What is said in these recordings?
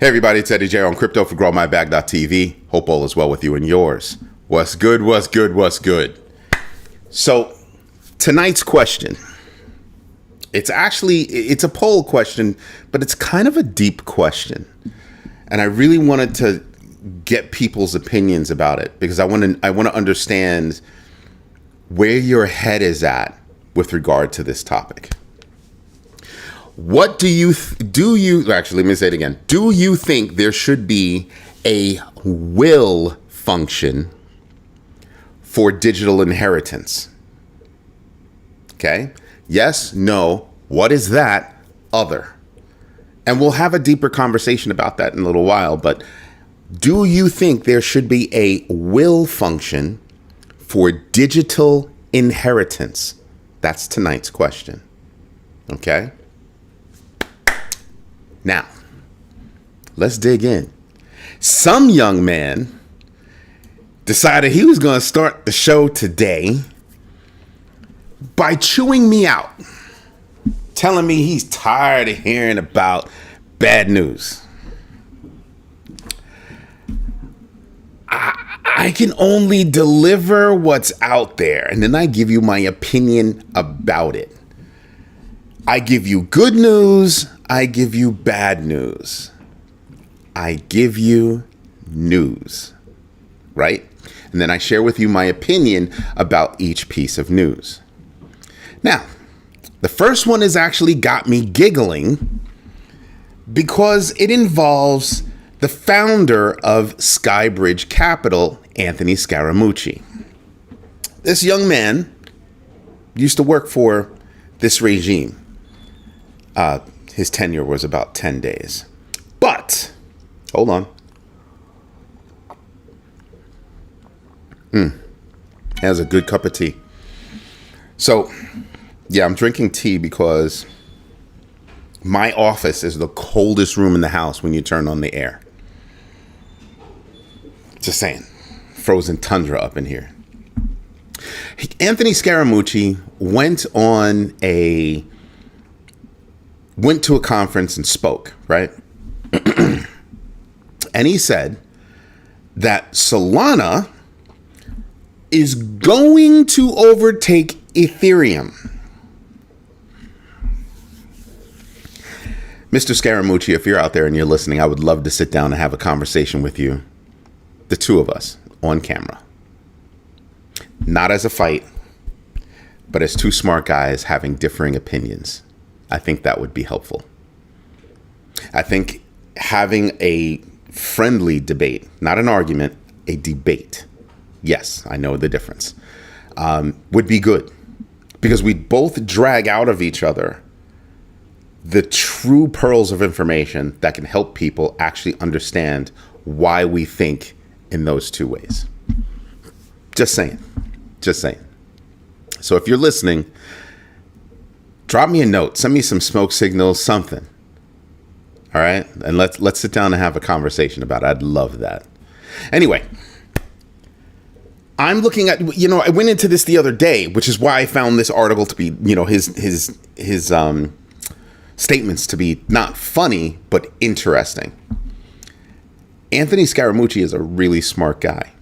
Hey everybody, it's Eddie J on crypto for growmybag.tv. Hope all is well with you and yours. What's good, what's good, what's good? So tonight's question, it's a poll question, but it's kind of a deep question. And I really wanted to get people's opinions about it because I want to understand where your head is at with regard to this topic. What do you actually, let me say it again. Do you think there should be a will function for digital inheritance? Okay. Yes, no. What is that? Other. And we'll have a deeper conversation about that in a little while. But do you think there should be a will function for digital inheritance? That's tonight's question. Okay. Now, let's dig in. Some young man decided he was going to start the show today by chewing me out, telling me he's tired of hearing about bad news. I can only deliver what's out there, and then I give you my opinion about it. I give you good news. I give you bad news. I give you news, right? And then I share with you my opinion about each piece of news. Now, the first one has actually got me giggling because it involves the founder of SkyBridge Capital, Anthony Scaramucci. This young man used to work for this regime. His tenure was about 10 days. But, hold on. Has a good cup of tea. So, yeah, I'm drinking tea because my office is the coldest room in the house when you turn on the air. Just saying. Frozen tundra up in here. Anthony Scaramucci went to a conference and spoke, right? And he said that Solana is going to overtake Ethereum. Mr. Scaramucci, if you're out there and you're listening, I would love to sit down and have a conversation with you, the two of us, on camera. Not as a fight, but as two smart guys having differing opinions. I think that would be helpful. I think having a friendly debate, not an argument, a debate. Yes, I know the difference. Would be good because we both drag out of each other the true pearls of information that can help people actually understand why we think in those two ways. Just saying. Just saying. So if you're listening, drop me a note, send me some smoke signals, something. All right. And let's sit down and have a conversation about it. I'd love that. Anyway, I'm looking at, I went into this the other day, which is why I found this article to be, his statements to be not funny, but interesting. Anthony Scaramucci is a really smart guy.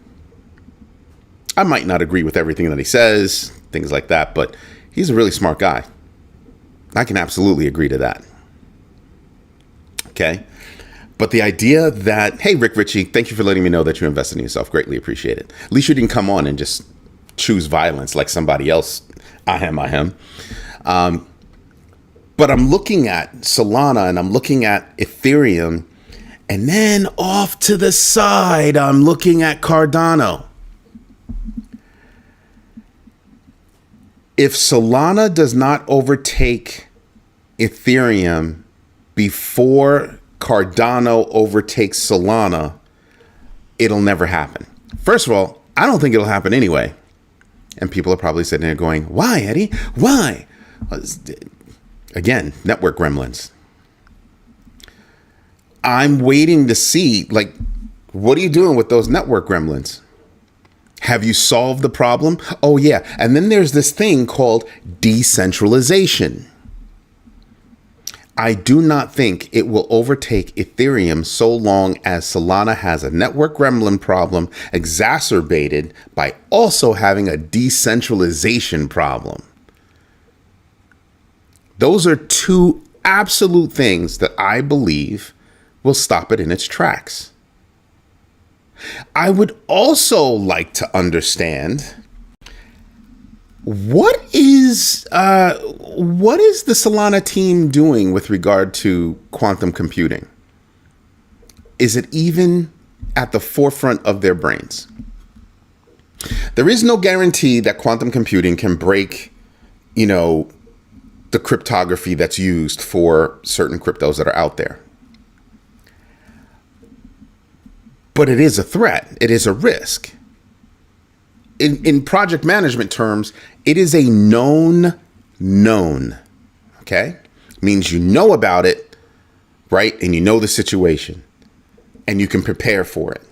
I might not agree with everything that he says, things like that, but he's a really smart guy. I can absolutely agree to that. Okay. But the idea that, hey, Rick Ritchie, thank you for letting me know that you invested in yourself. Greatly appreciate it. At least you didn't come on and just choose violence like somebody else. I am. But I'm looking at Solana and I'm looking at Ethereum. And then off to the side, I'm looking at Cardano. If Solana does not overtake Ethereum before Cardano overtakes Solana, it'll never happen. First of all, I don't think it'll happen anyway. And people are probably sitting there going, why, Eddie? Why? Again, network gremlins. I'm waiting to see, what are you doing with those network gremlins? Have you solved the problem? Oh, yeah. And then there's this thing called decentralization. I do not think it will overtake Ethereum so long as Solana has a network gremlin problem exacerbated by also having a decentralization problem. Those are two absolute things that I believe will stop it in its tracks. I would also like to understand what is the Solana team doing with regard to quantum computing? Is it even at the forefront of their brains? There is no guarantee that quantum computing can break, the cryptography that's used for certain cryptos that are out there. But it is a threat. It is a risk. In project management terms, it is a known, okay? Means you know about it, right? And you know the situation and you can prepare for it.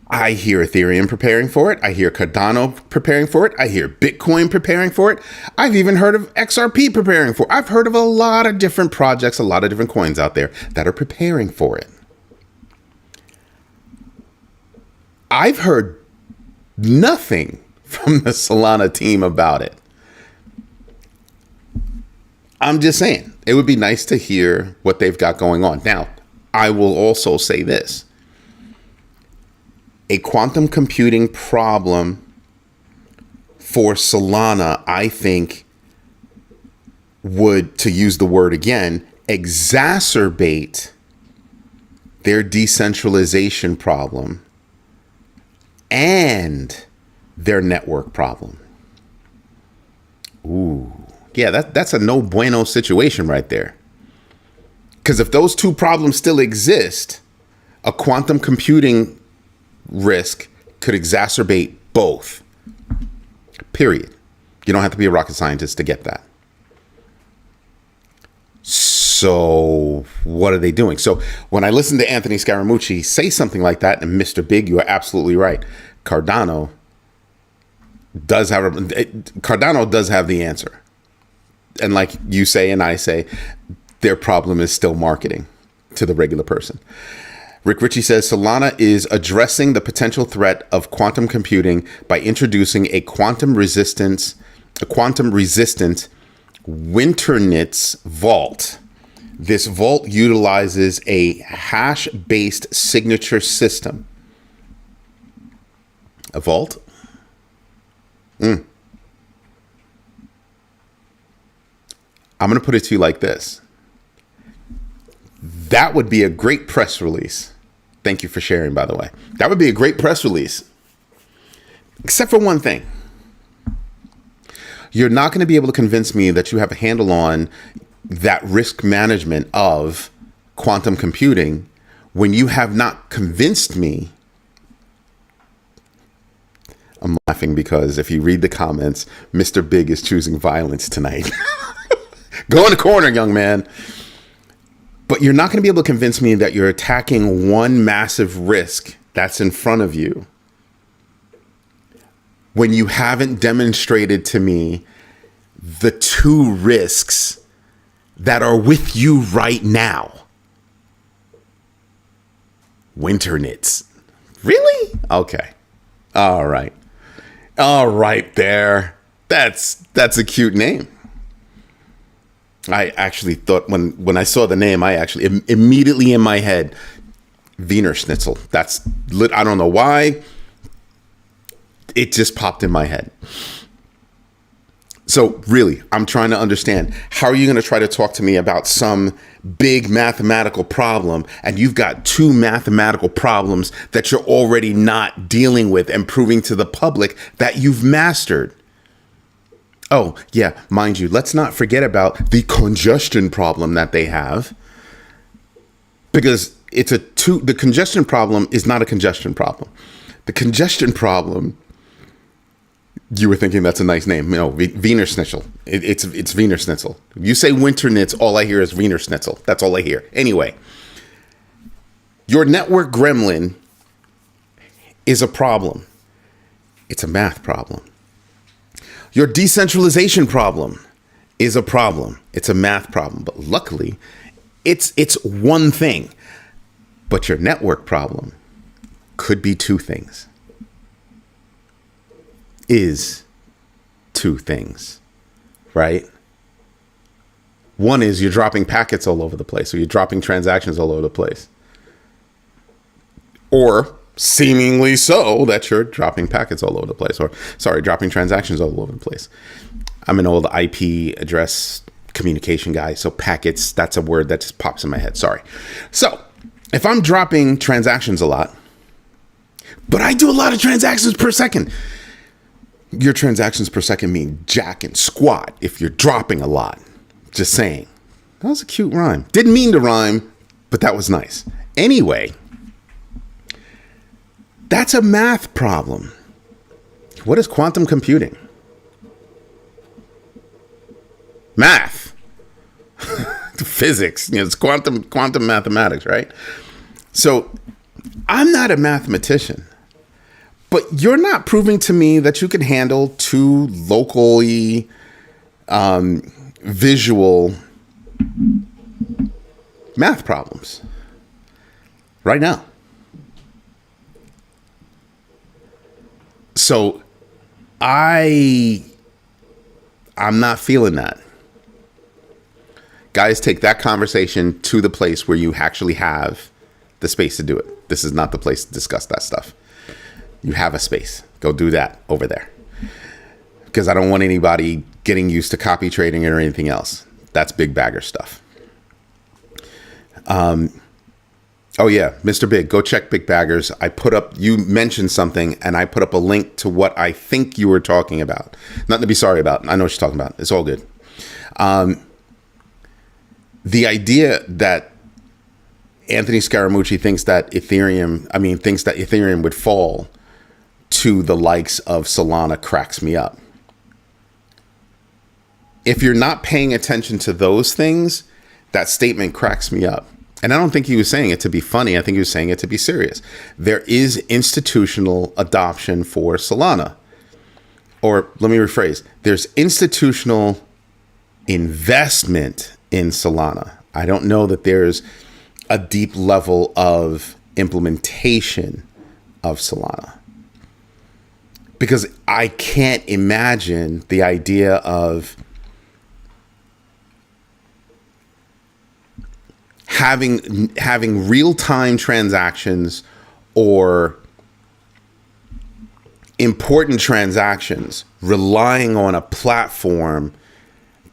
I hear Ethereum preparing for it. I hear Cardano preparing for it. I hear Bitcoin preparing for it. I've even heard of XRP preparing for it. I've heard of a lot of different projects, a lot of different coins out there that are preparing for it. I've heard nothing from the Solana team about it. I'm just saying, it would be nice to hear what they've got going on. Now, I will also say this. A quantum computing problem for Solana, I think, would, to use the word again, exacerbate their decentralization problem and their network problem. Ooh, yeah, that's a no bueno situation right there. Because if those two problems still exist, a quantum computing risk could exacerbate both. Period. You don't have to be a rocket scientist to get that. So what are they doing? So when I listen to Anthony Scaramucci say something like that, and Mr. Big, you are absolutely right. Cardano does have the answer. And like you say and I say, their problem is still marketing to the regular person. Rick Ritchie says Solana is addressing the potential threat of quantum computing by introducing a quantum resistant Winternitz vault. This vault utilizes a hash-based signature system. A vault? I'm going to put it to you like this. That would be a great press release. Thank you for sharing, by the way. That would be a great press release. Except for one thing. You're not going to be able to convince me that you have a handle on that risk management of quantum computing when you have not convinced me. I'm laughing because if you read the comments, Mr. Big is choosing violence tonight. Go in the corner, young man. But you're not going to be able to convince me that you're attacking one massive risk that's in front of you when you haven't demonstrated to me the two risks that are with you right now. Winternitz. Really? Okay. All right. All right there. That's a cute name. I actually thought when I saw the name, I actually immediately in my head, Wiener Schnitzel. I don't know why. It just popped in my head. So really, I'm trying to understand, how are you going to try to talk to me about some big mathematical problem and you've got two mathematical problems that you're already not dealing with and proving to the public that you've mastered? Oh, yeah, mind you, let's not forget about the congestion problem that they have, because the congestion problem is not a congestion problem. The congestion problem, you were thinking that's a nice name. No, Wiener Schnitzel. It's Wiener Schnitzel. You say Winternitz, all I hear is Wiener Schnitzel. That's all I hear. Anyway, your network gremlin is a problem. It's a math problem. Your decentralization problem is a problem. It's a math problem. But luckily, it's one thing. But your network problem could be two things. Is two things, right? One is you're dropping packets all over the place, or you're dropping transactions all over the place. Or seemingly so that you're dropping packets all over the place, or dropping transactions all over the place. I'm an old IP address communication guy, so packets, that's a word that just pops in my head. Sorry. So if I'm dropping transactions a lot, but I do a lot of transactions per second, your transactions per second mean jack and squat if you're dropping a lot. Just saying. That was a cute rhyme. Didn't mean to rhyme, but that was nice. Anyway, that's a math problem. What is quantum computing? Math. Physics. It's quantum mathematics, right? So I'm not a mathematician, but you're not proving to me that you can handle two locally visual math problems right now. So I'm not feeling that. Guys, take that conversation to the place where you actually have the space to do it. This is not the place to discuss that stuff. You have a space. Go do that over there. Because I don't want anybody getting used to copy trading or anything else. That's big bagger stuff. Oh yeah, Mr. Big, go check Big Baggers. You mentioned something and I put up a link to what I think you were talking about. Nothing to be sorry about. I know what you're talking about. It's all good. The idea that Anthony Scaramucci thinks that Ethereum would fall to the likes of Solana cracks me up. If you're not paying attention to those things, that statement cracks me up. And I don't think he was saying it to be funny. I think he was saying it to be serious. There is institutional adoption for Solana. Or let me rephrase. There's institutional investment in Solana. I don't know that there's a deep level of implementation of Solana. Because I can't imagine the idea of having real-time transactions or important transactions relying on a platform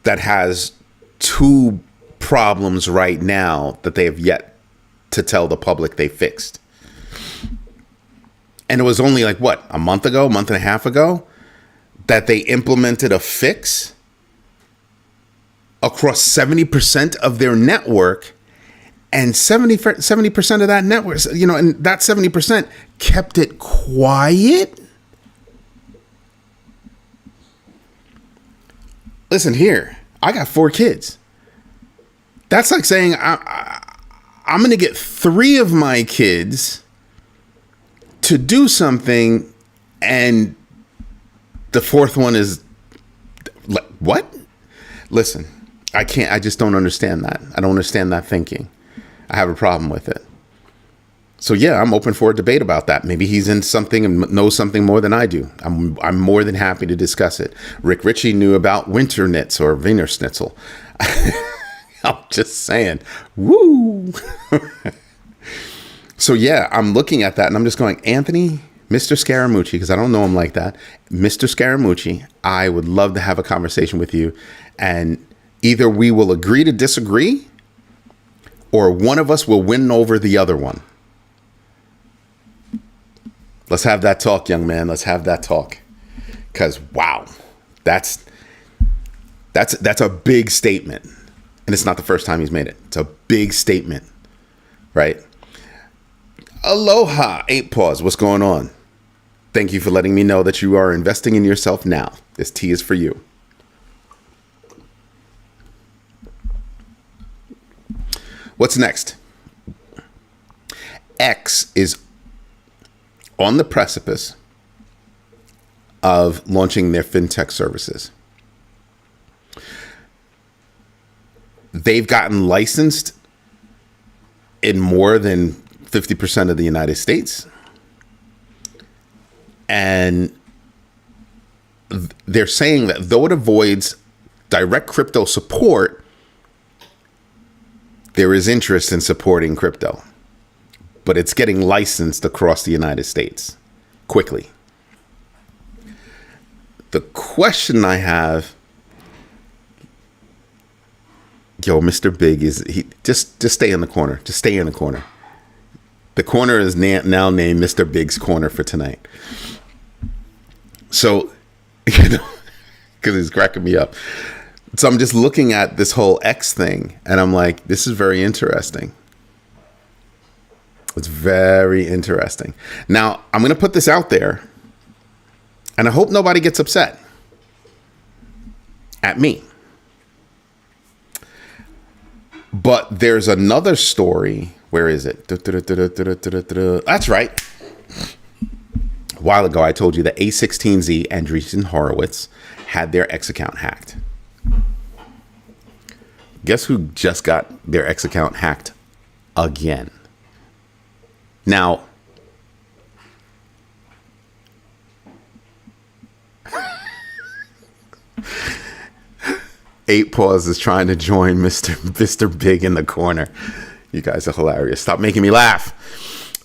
that has two problems right now that they have yet to tell the public they fixed. And it was only like, what, a month and a half ago, that they implemented a fix across 70% of their network. And 70% of that network, and that 70% kept it quiet. Listen here, I got 4 kids. That's like saying I'm going to get 3 of my kids to do something, and the 4th one is like, what? Listen, I just don't understand that. I don't understand that thinking. I have a problem with it. So yeah, I'm open for a debate about that. Maybe he's in something and knows something more than I do. I'm more than happy to discuss it. Rick Ritchie knew about winter knits or Wiener Schnitzel. I'm just saying, woo. So yeah, I'm looking at that and I'm just going, Anthony, Mr. Scaramucci, because I don't know him like that. Mr. Scaramucci, I would love to have a conversation with you, and either we will agree to disagree, or one of us will win over the other one. Let's have that talk, young man. Let's have that talk. Because, wow, that's a big statement. And it's not the first time he's made it. It's a big statement, right? Aloha, 8 Paws. What's going on? Thank you for letting me know that you are investing in yourself now. This tea is for you. What's next? X is on the precipice of launching their fintech services. they've gotten licensed in more than 50% of the United States. And they're saying that though it avoids direct crypto support, there is interest in supporting crypto, but it's getting licensed across the United States quickly. The question I have, Mr. Big just stay in the corner. Just stay in the corner. The corner is now named Mr. Big's Corner for tonight. So, because he's cracking me up. So I'm just looking at this whole X thing, and I'm like, this is very interesting. It's very interesting. Now, I'm going to put this out there, and I hope nobody gets upset at me. But there's another story. Where is it? That's right. A while ago, I told you that A16Z, Andreessen Horowitz, had their X account hacked. Guess who just got their X account hacked again? Now, Eight Paws is trying to join Mr. Big in the corner. You guys are hilarious. Stop making me laugh.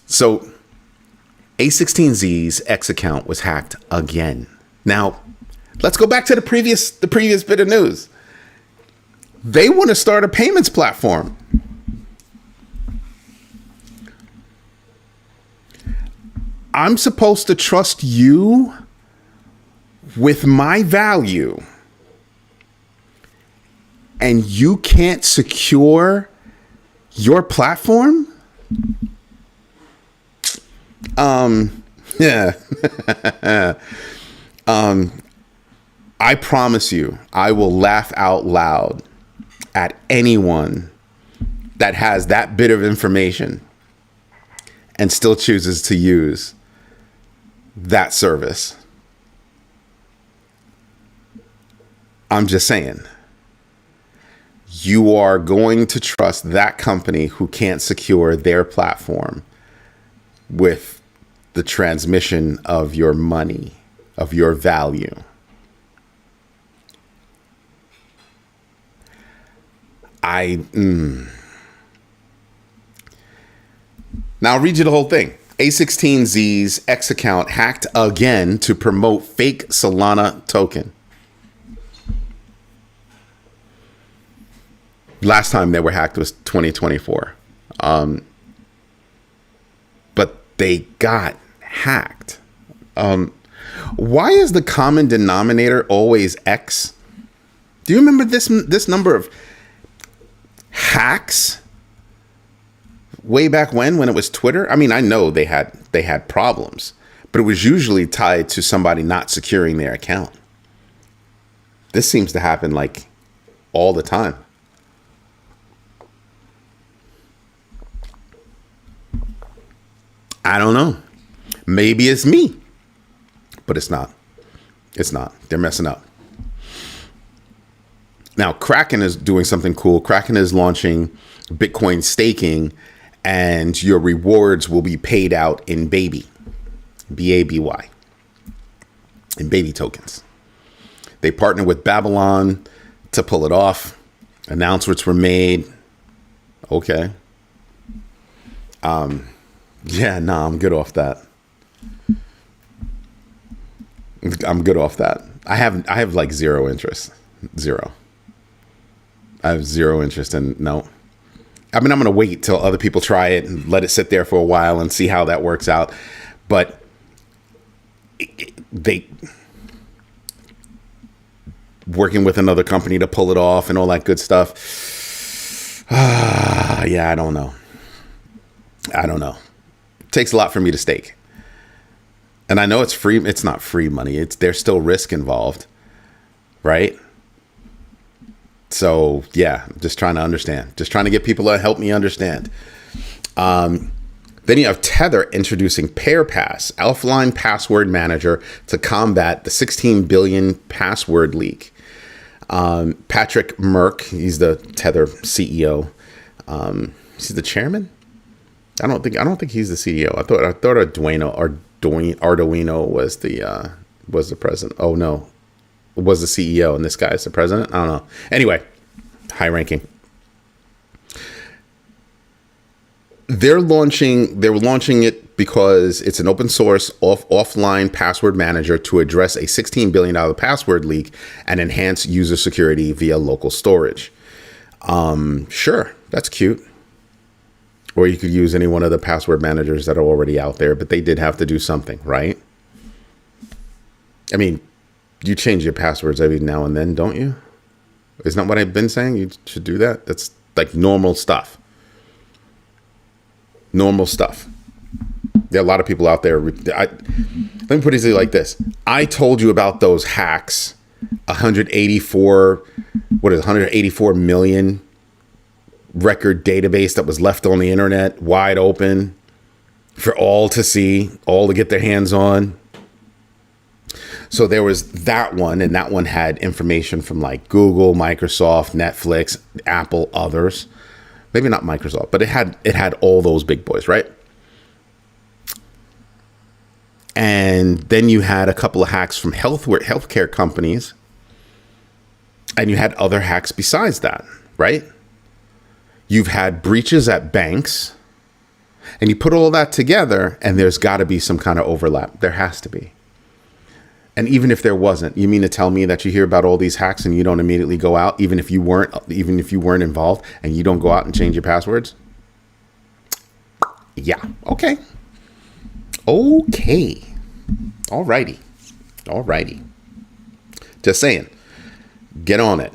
So, A16Z's X account was hacked again. Now, let's go back to the previous bit of news. They want to start a payments platform. I'm supposed to trust you with my value, and you can't secure your platform? Yeah. I promise you, I will laugh out loud at anyone that has that bit of information and still chooses to use that service. I'm just saying, you are going to trust that company who can't secure their platform with the transmission of your money, of your value. Now I'll read you the whole thing. A16Z's X account hacked again to promote fake Solana token. Last time they were hacked was 2024. But they got hacked. Why is the common denominator always X? Do you remember this number of hacks way back when it was Twitter? I mean, I know they had problems, but it was usually tied to somebody not securing their account. This seems to happen like all the time. I don't know. Maybe it's me, but it's not. It's not. They're messing up. Now, Kraken is doing something cool. Kraken is launching Bitcoin staking, and your rewards will be paid out in baby, BABY, in baby tokens. They partnered with Babylon to pull it off. Announcements were made. Okay. Yeah, nah, I'm good off that. I'm good off that. I have like zero interest. Zero. I have zero interest in, no. I mean, I'm going to wait till other people try it and let it sit there for a while and see how that works out. But they working with another company to pull it off and all that good stuff. Yeah, I don't know. It takes a lot for me to stake. And I know it's free. It's not free money. There's still risk involved, right? So yeah, just trying to understand. Just trying to get people to help me understand. Then you have Tether introducing PearPass, offline password manager to combat the 16 billion password leak. Patrick Merck, he's the Tether CEO. Is he the chairman? I don't think he's the CEO. I thought Arduino was the president. Oh no, was the CEO, and this guy is the president. I don't know. Anyway, high ranking. They were launching it because it's an open source offline password manager to address a $16 billion password leak and enhance user security via local storage. Sure, that's cute. Or you could use any one of the password managers that are already out there, but they did have to do something, right? I mean, you change your passwords every now and then, don't you? Isn't that what I've been saying? You should do that. That's like normal stuff. Normal stuff. There are a lot of people out there. Let me put it like this. I told you about those hacks. 184 million record database that was left on the internet, wide open for all to see, all to get their hands on. So there was that one, and that one had information from like Google, Microsoft, Netflix, Apple, others. Maybe not Microsoft, but it had all those big boys, right? And then you had a couple of hacks from healthcare companies, and you had other hacks besides that, right? You've had breaches at banks, and you put all that together, and there's got to be some kind of overlap. There has to be. And even if there wasn't, you mean to tell me that you hear about all these hacks and you don't immediately go out, even if you weren't involved, and you don't go out and change your passwords? Yeah. Okay. Alrighty. Just saying. Get on it.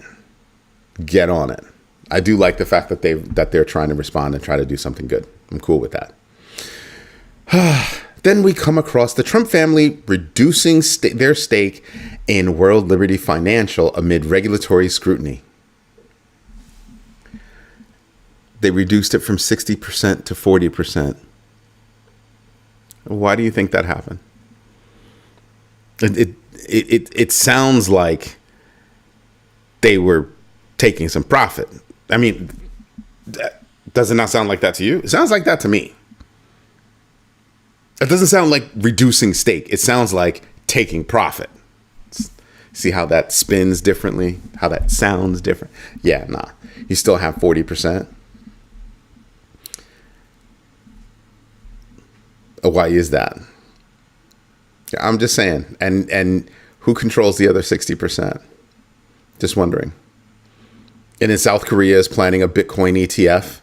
I do like the fact that they're trying to respond and try to do something good. I'm cool with that. Then we come across the Trump family reducing their stake in World Liberty Financial amid regulatory scrutiny. They reduced it from 60% to 40%. Why do you think that happened? It sounds like they were taking some profit. I mean, does it not sound like that to you? It sounds like that to me. It doesn't sound like reducing stake. It sounds like taking profit. See how that spins differently? How that sounds different? Yeah, nah. You still have 40%. Why is that? I'm just saying. And who controls the other 60%? Just wondering. And in South Korea is planning a Bitcoin ETF.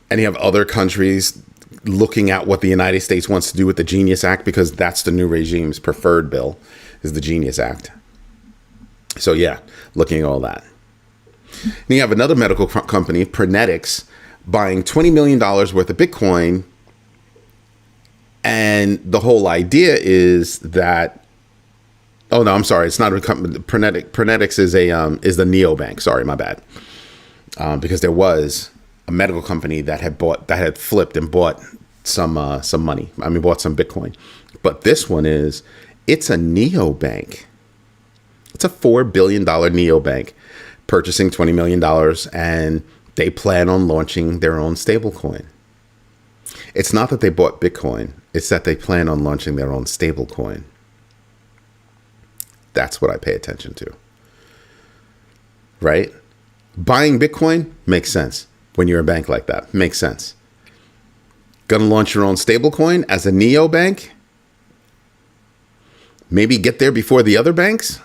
And you have other countries looking at what the United States wants to do with the Genius Act, because that's the new regime's preferred bill, is the Genius Act. So yeah, looking at all that. And you have another medical company, Prenetics, buying $20 million worth of Bitcoin. And the whole idea is that, oh no, I'm sorry, it's not a company. Prenetics is the neobank. Sorry, my bad. Because there was a medical company that had flipped and bought some money. I mean, bought some Bitcoin. But this one it's a neobank. It's a $4 billion neobank purchasing $20 million, and they plan on launching their own stablecoin. It's not that they bought Bitcoin. It's that they plan on launching their own stablecoin. That's what I pay attention to. Right? Buying Bitcoin makes sense. When you're a bank like that, makes sense. Gonna launch your own stablecoin as a neobank? Maybe get there before the other banks?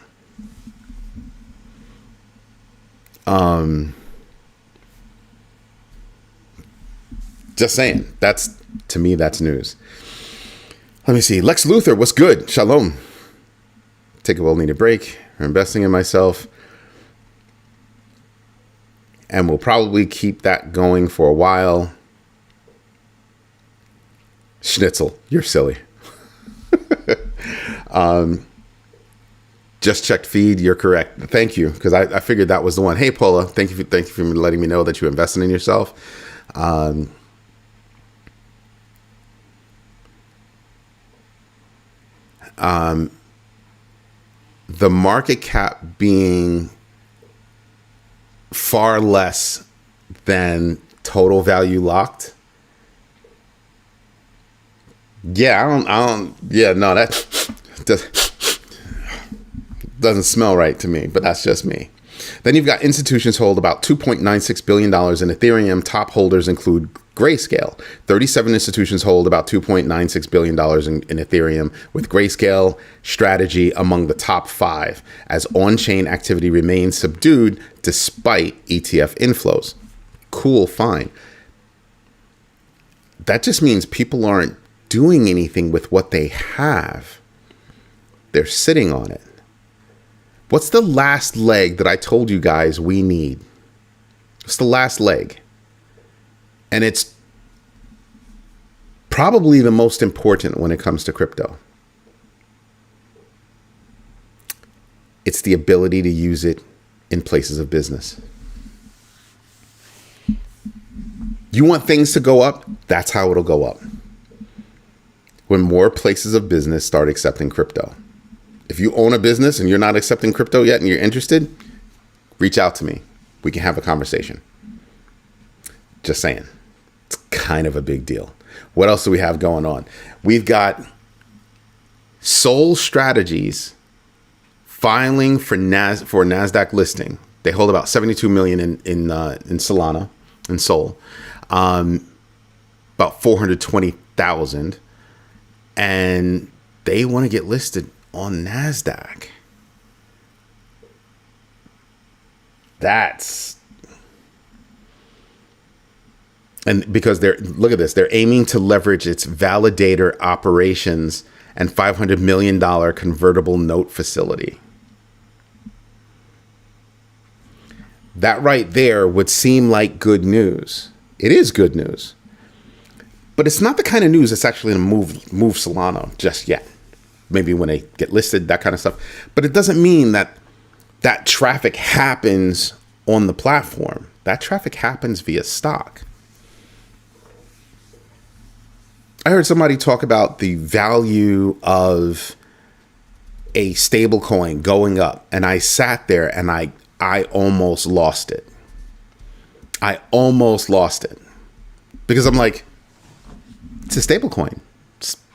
Just saying. To me, that's news. Let me see. Lex Luthor, what's good? Shalom. Take a well-needed break. I'm investing in myself. And we'll probably keep that going for a while. Schnitzel, you're silly. Just checked feed. You're correct. Thank you, because I figured that was the one. Hey, Paula, thank you for letting me know that you invested in yourself. the market cap being far less than total value locked. Yeah, that doesn't smell right to me, but that's just me. Then you've got institutions hold about $2.96 billion in Ethereum. Top holders include Grayscale. 37 institutions hold about $2.96 billion in Ethereum, with Grayscale strategy among the top 5, as on-chain activity remains subdued despite ETF inflows. Cool, fine. That just means people aren't doing anything with what they have. They're sitting on it. What's the last leg that I told you guys we need? It's the last leg. And it's probably the most important when it comes to crypto. It's the ability to use it in places of business. You want things to go up? That's how it'll go up. When more places of business start accepting crypto. If you own a business and you're not accepting crypto yet and you're interested, reach out to me. We can have a conversation. Just saying. It's kind of a big deal. What else do we have going on? We've got Sol Strategies filing for Nasdaq listing. They hold about 72 million in Solana, in Sol, about 420,000, and they want to get listed on Nasdaq. And because look at this, they're aiming to leverage its validator operations and $500 million convertible note facility. That right there would seem like good news. It is good news. But it's not the kind of news that's actually going to move Solana just yet. Maybe when they get listed, that kind of stuff. But it doesn't mean that that traffic happens on the platform. That traffic happens via stock. I heard somebody talk about the value of a stablecoin going up, and I sat there and I almost lost it. I almost lost it because I'm like, it's a stablecoin.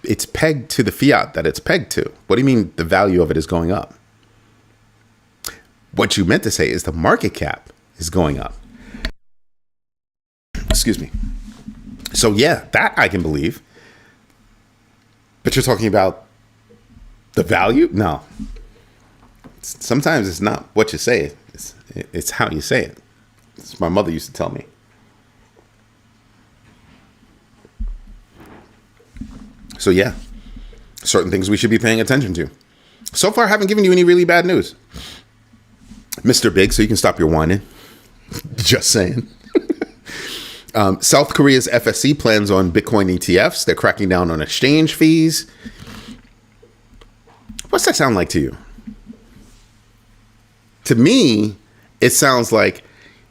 It's pegged to the fiat that it's pegged to. What do you mean the value of it is going up? What you meant to say is the market cap is going up. Excuse me. So yeah, that I can believe. But you're talking about the value? No. Sometimes it's not what you say. It's how you say it. It's my mother used to tell me. So yeah, certain things we should be paying attention to. So far, I haven't given you any really bad news. Mr. Big, so you can stop your whining. Just saying. South Korea's FSC plans on Bitcoin ETFs. They're cracking down on exchange fees. What's that sound like to you? To me, it sounds like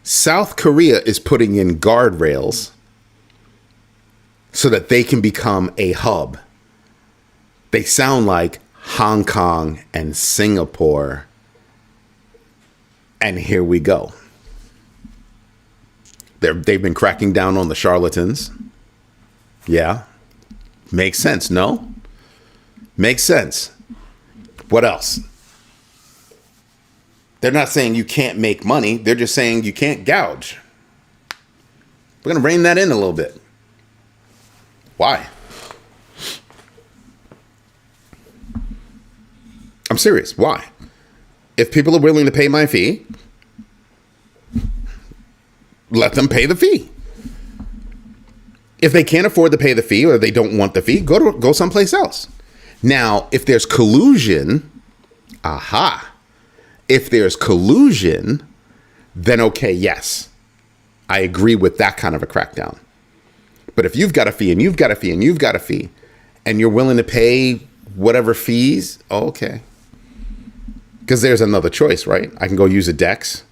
South Korea is putting in guardrails so that they can become a hub. They sound like Hong Kong and Singapore. And here we go. They've been cracking down on the charlatans. Yeah. Makes sense, no? Makes sense. What else? They're not saying you can't make money. They're just saying you can't gouge. We're going to rein that in a little bit. Why? I'm serious. Why? If people are willing to pay my fee, let them pay the fee. If they can't afford to pay the fee or they don't want the fee, go someplace else. Now, if there's collusion, if there's collusion, then okay, yes, I agree with that kind of a crackdown. But if you've got a fee and you've got a fee and you've got a fee and you're willing to pay whatever fees, okay. Because there's another choice, right? I can go use a DEX.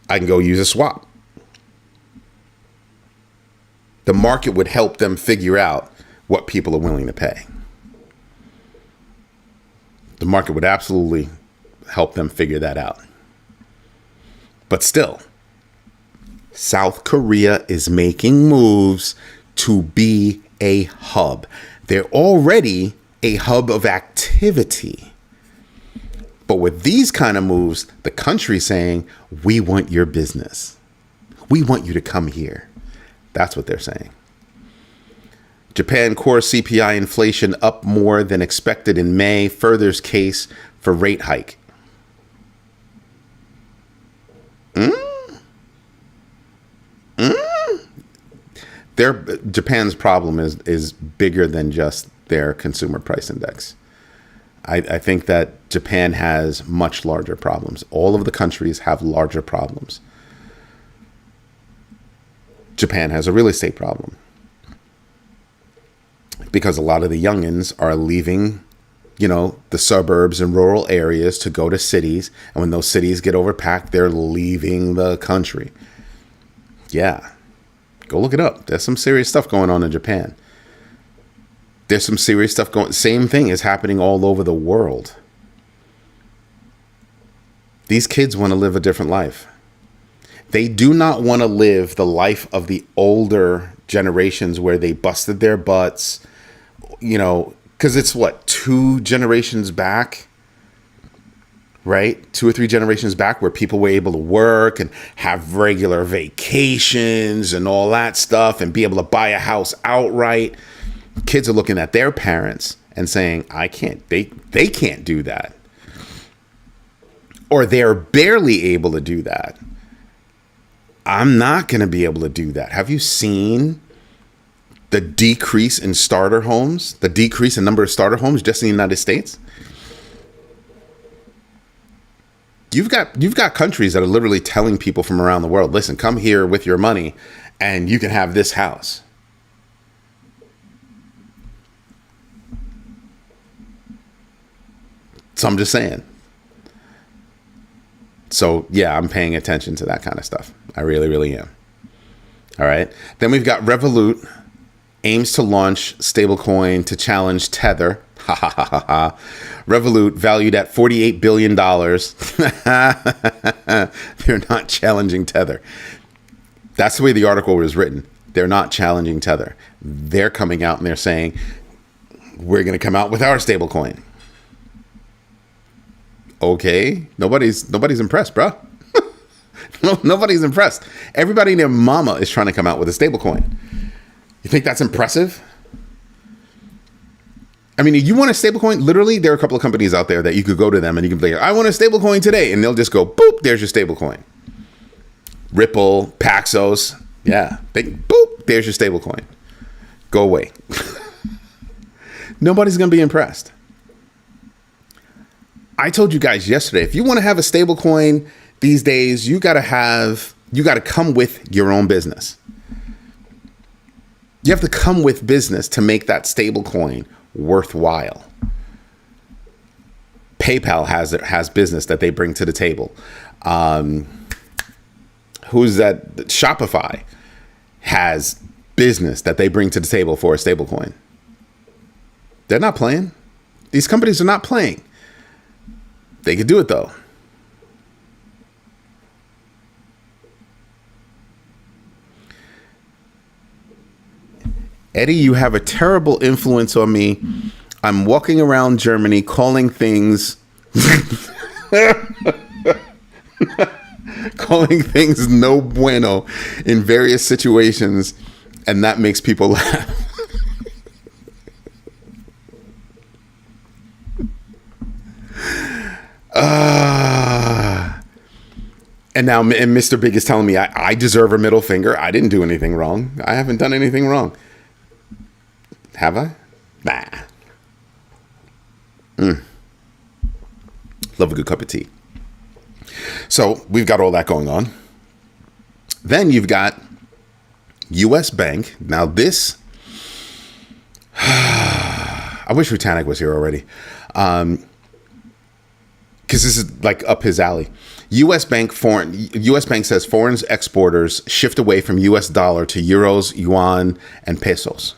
I can go use a swap. The market would help them figure out what people are willing to pay. The market would absolutely help them figure that out. But still, South Korea is making moves to be a hub. They're already a hub of activity. But with these kind of moves, the country's saying, we want your business. We want you to come here. That's what they're saying. Japan core CPI inflation up more than expected in May, furthers case for rate hike. Japan's problem is bigger than just their consumer price index. I think that Japan has much larger problems. All of the countries have larger problems. Japan has a real estate problem because a lot of the youngins are leaving, the suburbs and rural areas to go to cities. And when those cities get overpacked, they're leaving the country. Yeah. Go look it up. There's some serious stuff going on in Japan. There's some serious stuff going. Same thing is happening all over the world. These kids want to live a different life. They do not want to live the life of the older generations where they busted their butts, because it's 2 generations back, right? 2 or 3 generations back where people were able to work and have regular vacations and all that stuff and be able to buy a house outright. Kids are looking at their parents and saying, I can't, they can't do that. Or they're barely able to do that. I'm not going to be able to do that. Have you seen the decrease in starter homes, the decrease in number of starter homes just in the United States? You've got countries that are literally telling people from around the world, listen, come here with your money and you can have this house. So I'm just saying. So yeah, I'm paying attention to that kind of stuff. I really, really am. All right. Then we've got Revolut aims to launch stablecoin to challenge Tether. Ha ha ha ha ha. Revolut valued at $48 billion. They're not challenging Tether. That's the way the article was written. They're not challenging Tether. They're coming out and they're saying, we're going to come out with our stablecoin. Okay. Nobody's impressed, bro. Nobody's impressed. Everybody and their mama is trying to come out with a stablecoin. You think that's impressive? I mean, you want a stablecoin? Literally, there are a couple of companies out there that you could go to them and you can be like, I want a stablecoin today. And they'll just go, boop, there's your stablecoin. Ripple, Paxos. Yeah. Boop, there's your stablecoin. Go away. Nobody's going to be impressed. I told you guys yesterday, if you want to have a stablecoin these days, you got to come with your own business. You have to come with business to make that stablecoin worthwhile. PayPal has business that they bring to the table. Who's that? Shopify has business that they bring to the table for a stablecoin. They're not playing. These companies are not playing. They could do it though. Eddie, you have a terrible influence on me. I'm walking around Germany calling things calling things no bueno in various situations, and that makes people laugh. And now Mr. Big is telling me I deserve a middle finger. I didn't do anything wrong. I haven't done anything wrong. Have I? Nah. Love a good cup of tea. So we've got all that going on. Then you've got U.S. Bank. Now this, I wish Rutanik was here already. Because this is like up his alley. U.S. Bank says foreign exporters shift away from U.S. dollar to euros, yuan, and pesos.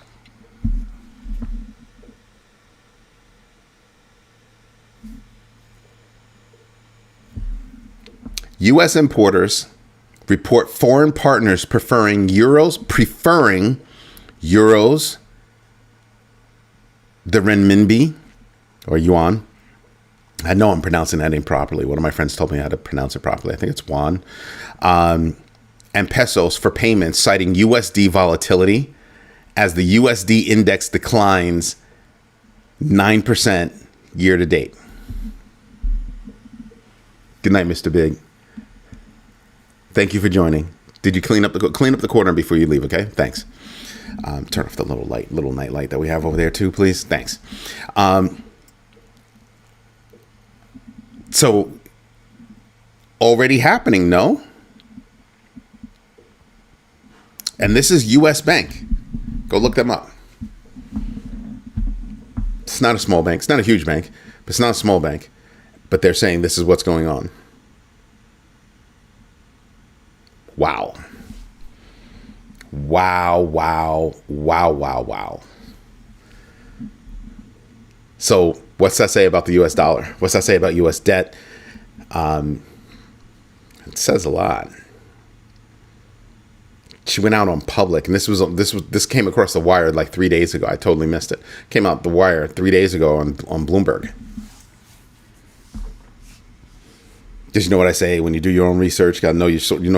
U.S. importers report foreign partners preferring euros, the renminbi, or yuan. I know I'm pronouncing that improperly. One of my friends told me how to pronounce it properly. I think it's yuan. And pesos for payments, citing USD volatility as the USD index declines 9% year to date. Good night, Mr. Big. Thank you for joining. Did you clean up the corner before you leave? Okay, thanks. Turn off the little night light that we have over there too, please. Thanks. So already happening, no? And this is U.S. Bank. Go look them up. It's not a small bank. It's not a huge bank, but it's not a small bank. But they're saying this is what's going on. Wow. Wow, wow, wow, wow, wow. So what's that say about the U.S. dollar? What's that say about U.S. debt? It says a lot. She went out on public, and this came across the wire like 3 days ago. I totally missed it. Came out the wire 3 days ago on Bloomberg. Just, you know what I say, when you do your own research, you gotta know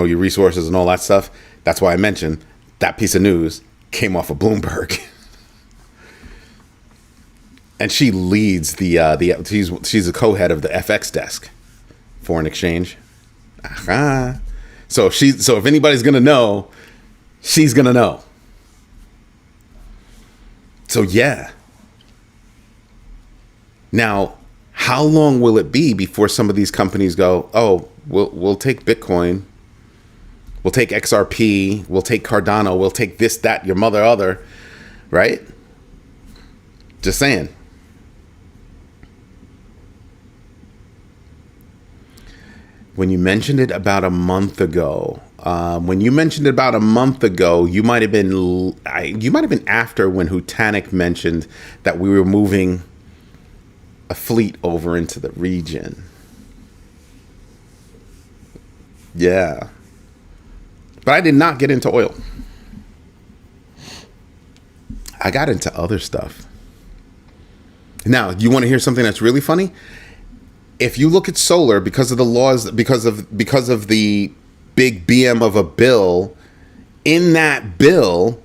your resources and all that stuff. That's why I mentioned that piece of news came off of Bloomberg. And she leads she's a co-head of the FX desk, foreign exchange. So if anybody's gonna know, she's gonna know. So yeah. Now, how long will it be before some of these companies go, oh, we'll take Bitcoin, we'll take XRP, we'll take Cardano, we'll take this, that, your mother, other, right? Just saying. When you mentioned it about a month ago, you might have been after when Hutanic mentioned that we were moving a fleet over into the region. Yeah. But I did not get into oil. I got into other stuff. Now, you want to hear something that's really funny? If you look at solar, because of the laws, because of the big BM of a bill, in that bill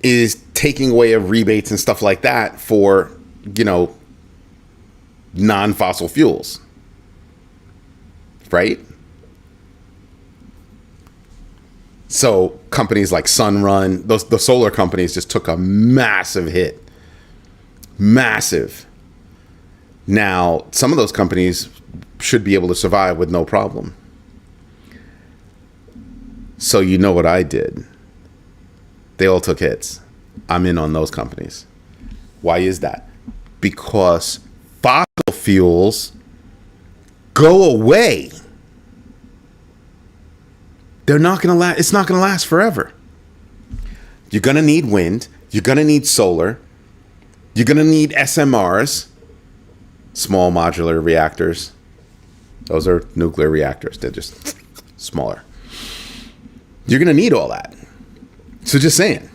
is taking away of rebates and stuff like that for, non-fossil fuels, right? So companies like Sunrun, the solar companies just took a massive hit. Massive. Now, some of those companies should be able to survive with no problem. So you know what I did? They all took hits. I'm in on those companies. Why is that? Because fossil fuels go away. They're not going to last. It's not going to last forever. You're going to need wind. You're going to need solar. You're going to need SMRs. Small modular reactors. Those are nuclear reactors. They're just smaller. You're going to need all that. So just saying.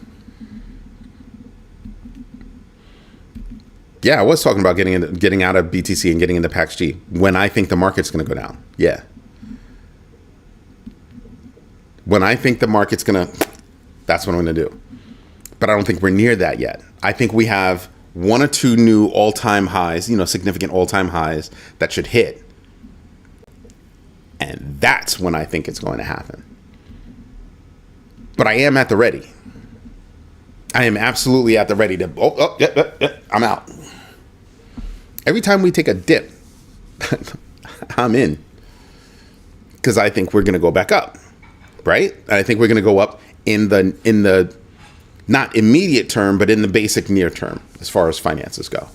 Yeah, I was talking about getting out of BTC and getting into PAX-G when I think the market's going to go down. Yeah. When I think the market's going to, that's what I'm going to do. But I don't think we're near that yet. I think we have one or two new all-time highs, significant all-time highs that should hit. And that's when I think it's going to happen. But I am at the ready. I am absolutely at the ready to, I'm out. Every time we take a dip, I'm in. Because I think we're going to go back up, right? And I think we're going to go up in the not immediate term, but in the basic near term, as far as finances go.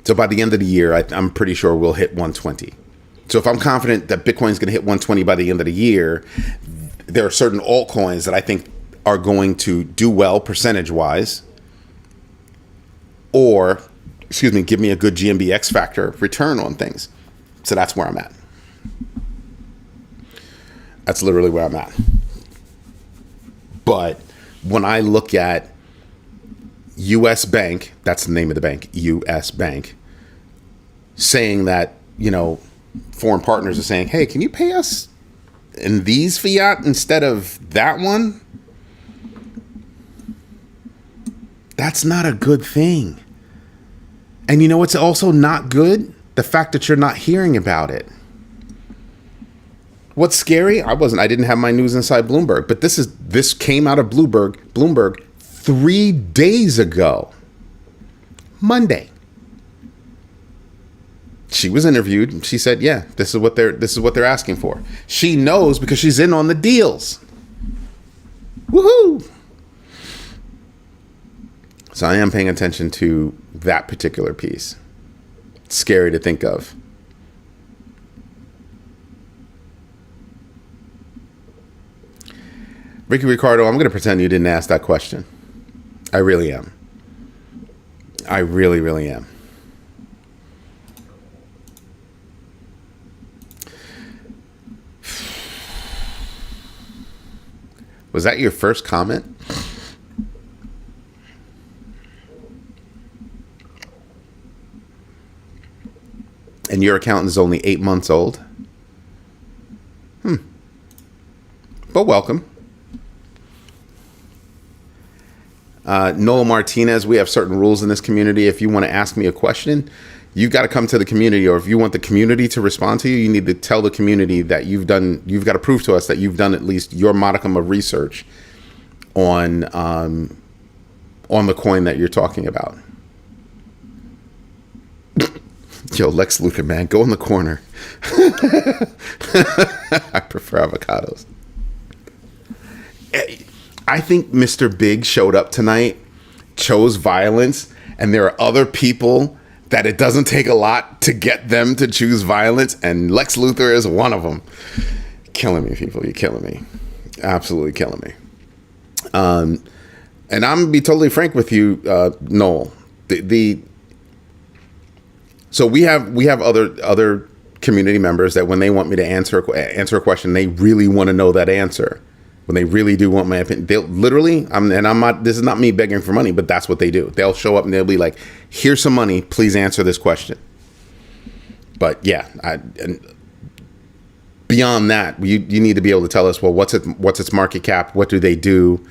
So by the end of the year, I'm pretty sure we'll hit 120. So if I'm confident that Bitcoin's going to hit 120 by the end of the year, there are certain altcoins that I think are going to do well percentage-wise, or, give me a good GMB X factor return on things. So that's where I'm at. That's literally where I'm at. But when I look at U.S. Bank, that's the name of the bank, U.S. Bank, saying that, foreign partners are saying, hey, can you pay us in these fiat instead of that one? That's not a good thing. And what's also not good? The fact that you're not hearing about it. What's scary? I didn't have my news inside Bloomberg, but this came out of Bloomberg 3 days ago. Monday. She was interviewed and she said, yeah, this is what they're asking for. She knows because she's in on the deals. Woohoo! So I am paying attention to that particular piece. It's scary to think of. Ricky Ricardo, I'm going to pretend you didn't ask that question. I really am. I really, really am. Was that your first comment? And your account is only 8 months old? But welcome. Noel Martinez, we have certain rules in this community. If you want to ask me a question, you've got to come to the community, or if you want the community to respond to you, you need to tell the community that you've got to prove to us that you've done at least your modicum of research on the coin that you're talking about. Yo, Lex Luthor, man, go in the corner. I prefer avocados. I think Mr. Big showed up tonight, chose violence, and there are other people that it doesn't take a lot to get them to choose violence, and Lex Luthor is one of them. Killing me, people. You're killing me. Absolutely killing me. And I'm going to be totally frank with you, Noel. So we have other community members that when they want me to answer a question, they really want to know that answer. When they really do want my opinion, they'll literally, I'm not, this is not me begging for money, but that's what they do. They'll show up and they'll be like, here's some money, please answer this question. But yeah, and beyond that, you need to be able to tell us, well, what's its market cap? What do they do?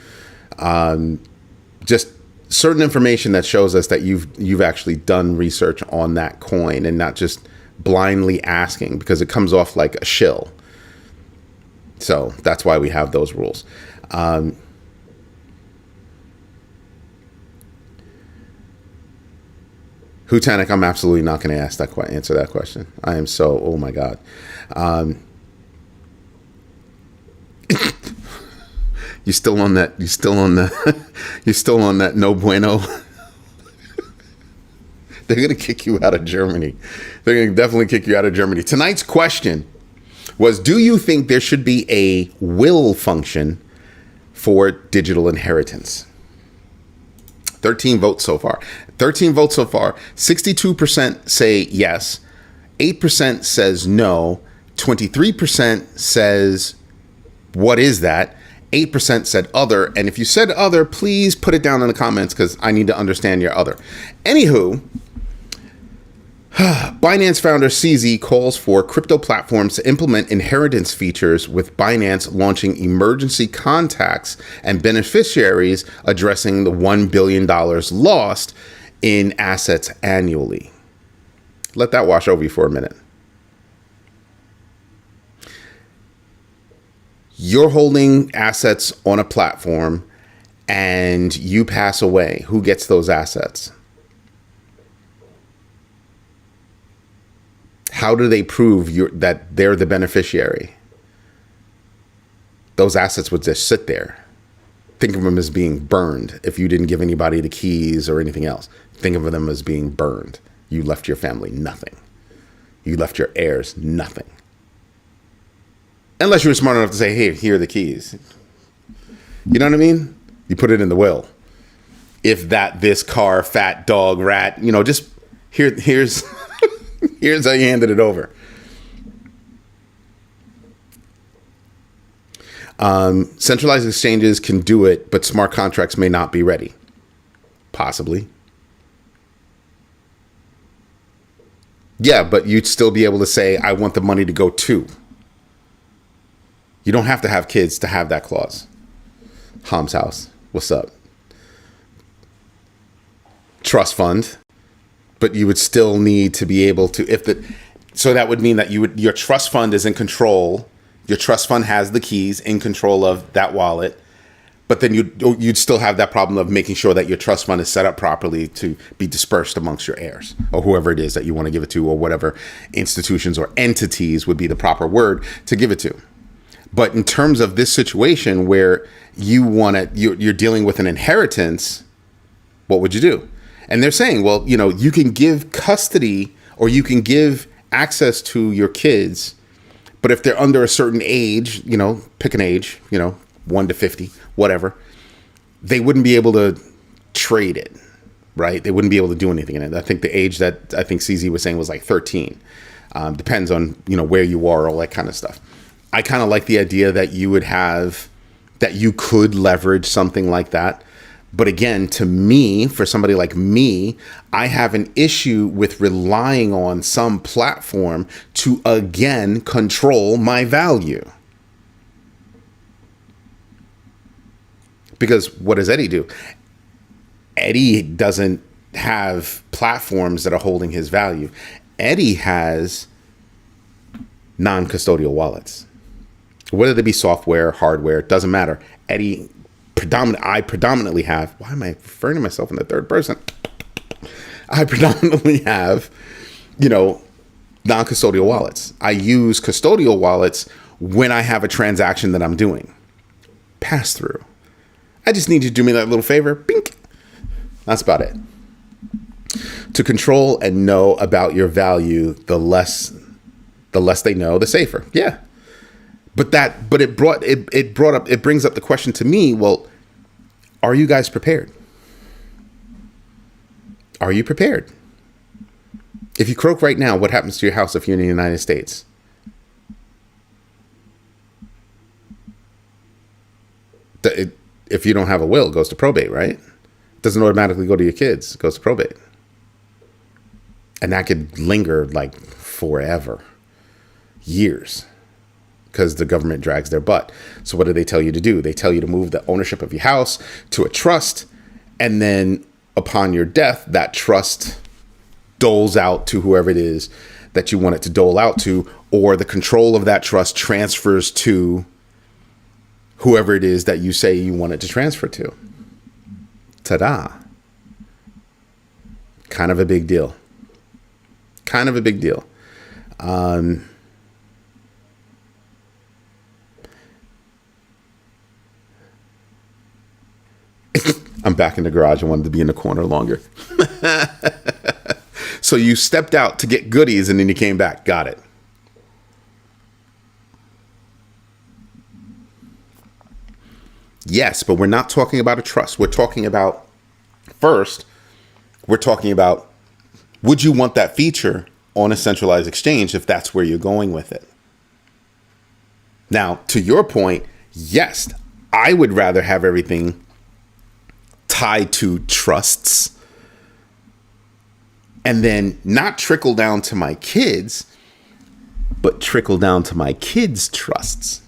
Just certain information that shows us that you've actually done research on that coin and not just blindly asking, because it comes off like a shill. So that's why we have those rules. Hutanic, I'm absolutely not going to answer that question. I am so, oh my God. You still on that? You still on that? No bueno. They're going to kick you out of Germany. They're going to definitely kick you out of Germany. Tonight's question was, do you think there should be a will function for digital inheritance? 13 votes so far. 62% say yes. 8% says no. 23% says, what is that? 8% said other. And if you said other, please put it down in the comments because I need to understand your other. Anywho, Binance founder CZ calls for crypto platforms to implement inheritance features, with Binance launching emergency contacts and beneficiaries addressing the $1 billion lost in assets annually. Let that wash over you for a minute. You're holding assets on a platform and you pass away. Who gets those assets? How do they prove that they're the beneficiary? Those assets would just sit there. Think of them as being burned if you didn't give anybody the keys or anything else. Think of them as being burned. You left your family nothing. You left your heirs nothing. Unless you were smart enough to say, hey, here are the keys. You know what I mean? You put it in the will. If that, this, car, fat, dog, rat, just here's... Here's how you handed it over. Centralized exchanges can do it, but smart contracts may not be ready. Possibly. Yeah, but you'd still be able to say, I want the money to go to. You don't have to have kids to have that clause. Ham's house. What's up? Trust fund. But you would still need to be able to, so that would mean that your trust fund is in control. Your trust fund has the keys in control of that wallet. But then you'd still have that problem of making sure that your trust fund is set up properly to be dispersed amongst your heirs or whoever it is that you want to give it to, or whatever institutions or entities would be the proper word to give it to. But in terms of this situation where you're dealing with an inheritance, what would you do? And they're saying, well, you can give custody or you can give access to your kids, but if they're under a certain age, pick an age, 1 to 50, whatever, they wouldn't be able to trade it, right? They wouldn't be able to do anything in it. I think the age that I think CZ was saying was like 13. Depends on, where you are, all that kind of stuff. I kind of like the idea that you could leverage something like that. But again, to me, for somebody like me, I have an issue with relying on some platform to, again, control my value. Because what does Eddie do? Eddie doesn't have platforms that are holding his value. Eddie has non-custodial wallets. Whether they be software, hardware, it doesn't matter. Eddie, I predominantly have, why am I referring to myself in the third person? I predominantly have, non-custodial wallets. I use custodial wallets when I have a transaction that I'm doing. Pass through. I just need you to do me that little favor. Bink. That's about it. To control and know about your value, the less they know, the safer. Yeah. But it brings up the question to me, well, are you guys prepared? Are you prepared? If you croak right now, what happens to your house if you're in the United States? If you don't have a will, it goes to probate, right? It doesn't automatically go to your kids. It goes to probate. And that could linger like forever, years, because the government drags their butt. So what do they tell you to do? They tell you to move the ownership of your house to a trust. And then upon your death, that trust doles out to whoever it is that you want it to dole out to, or the control of that trust transfers to whoever it is that you say you want it to transfer to. Ta-da. Kind of a big deal. Kind of a big deal. I'm back in the garage. I wanted to be in the corner longer. So you stepped out to get goodies and then you came back. Got it. Yes, but we're not talking about a trust. We're talking about, first, would you want that feature on a centralized exchange if that's where you're going with it? Now, to your point, yes, I would rather have everything tied to trusts and then not trickle down to my kids, but trickle down to my kids' trusts.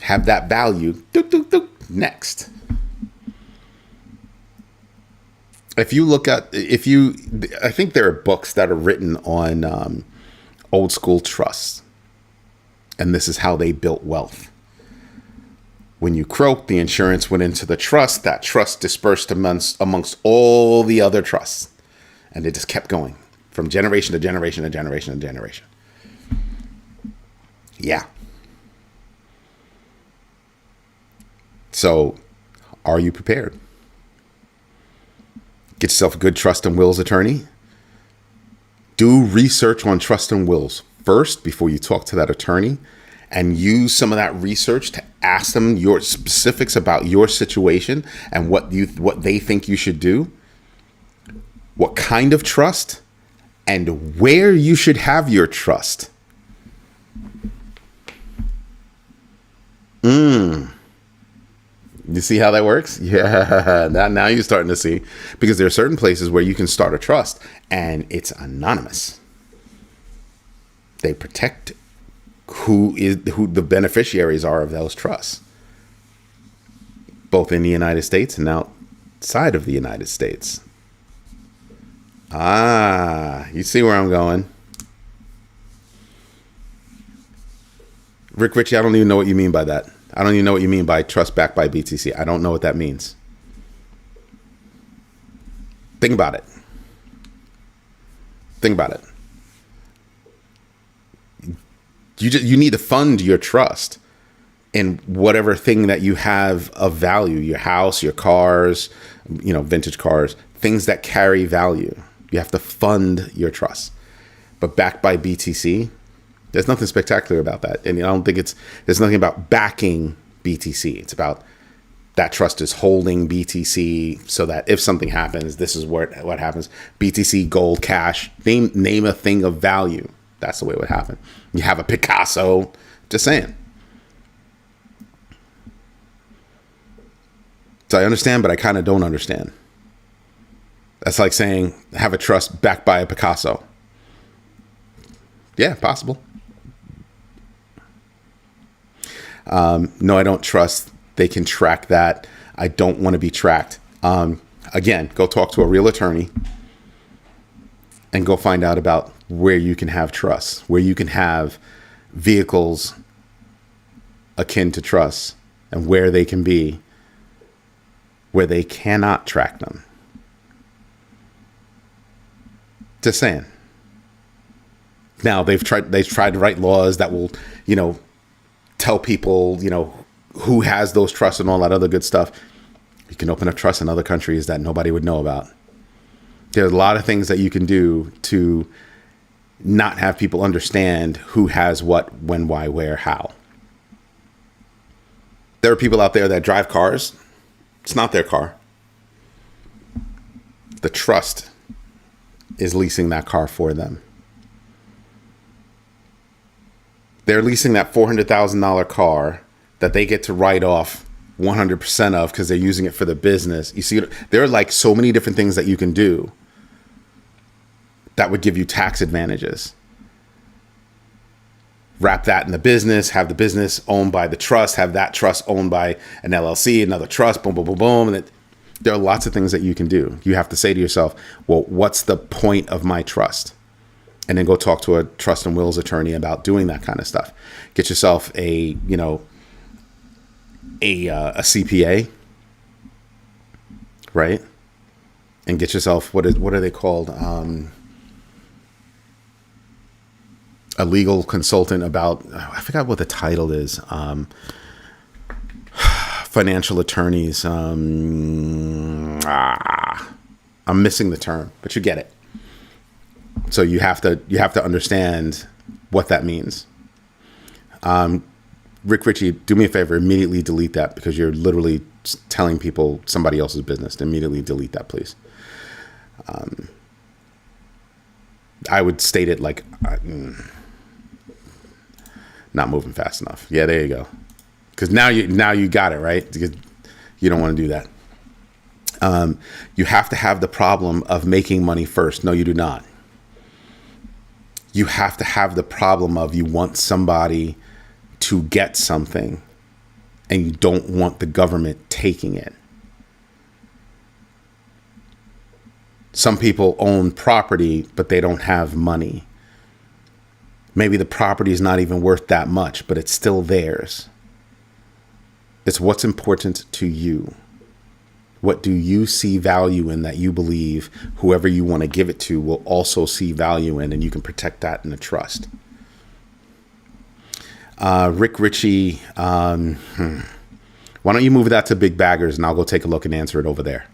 Have that value next. I think there are books that are written on old school trusts, and this is how they built wealth. When you croaked, the insurance went into the trust. That trust dispersed amongst all the other trusts, and it just kept going from generation to generation to generation to generation. Yeah. So, are you prepared? Get yourself a good trust and wills attorney. Do research on trust and wills first before you talk to that attorney, and use some of that research to ask them your specifics about your situation and what they think you should do, what kind of trust, and where you should have your trust. You see how that works? Yeah, now you're starting to see, because there are certain places where you can start a trust and it's anonymous. They protect who the beneficiaries are of those trusts, both in the United States and outside of the United States. You see where I'm going. Rick Ritchie, I don't even know what you mean by that. I don't even know what you mean by trust backed by BTC. I don't know what that means. Think about it. Think about it. You need to fund your trust in whatever thing that you have of value, your house, your cars, vintage cars, things that carry value. You have to fund your trust. But backed by BTC, there's nothing spectacular about that. And I don't think there's nothing about backing BTC. It's about that trust is holding BTC so that if something happens, this is what happens. BTC, gold, cash, name a thing of value. That's the way it would happen. You have a Picasso, just saying. So I understand, but I kind of don't understand. That's like saying have a trust backed by a Picasso. Yeah, possible. No, I don't trust they can track that. I don't want to be tracked. Again, go talk to a real attorney and go find out about where you can have trusts, where you can have vehicles akin to trusts, and where they can be, where they cannot track them. Just saying. Now they've tried to write laws that will, tell people, who has those trusts and all that other good stuff. You can open up trusts in other countries that nobody would know about. There's a lot of things that you can do to not have people understand who has what, when, why, where, how. There are people out there that drive cars. It's not their car. The trust is leasing that car for them. They're leasing that $400,000 car that they get to write off 100% of because they're using it for the business. You see, there are like so many different things that you can do that would give you tax advantages. Wrap that in the business, have the business owned by the trust, have that trust owned by an LLC, another trust, boom, boom, boom, boom. And there are lots of things that you can do. You have to say to yourself, well, what's the point of my trust? And then go talk to a trust and wills attorney about doing that kind of stuff. Get yourself a CPA, right? And get yourself, what are they called? A legal consultant about, I forgot what the title is. Financial attorneys. I'm missing the term, but you get it. So you have to understand what that means. Rick Ritchie, do me a favor, immediately delete that, because you're literally telling people somebody else's business. Immediately delete that, please. I would state it like not moving fast enough. Yeah, there you go. Because now you got it, right? Because you don't want to do that. You have to have the problem of making money first. No, you do not. You have to have the problem of you want somebody to get something and you don't want the government taking it. Some people own property, but they don't have money. Maybe the property is not even worth that much, but it's still theirs. It's what's important to you. What do you see value in that you believe whoever you want to give it to will also see value in, and you can protect that in a trust? Rick Ritchie, why don't you move that to Big Baggers and I'll go take a look and answer it over there.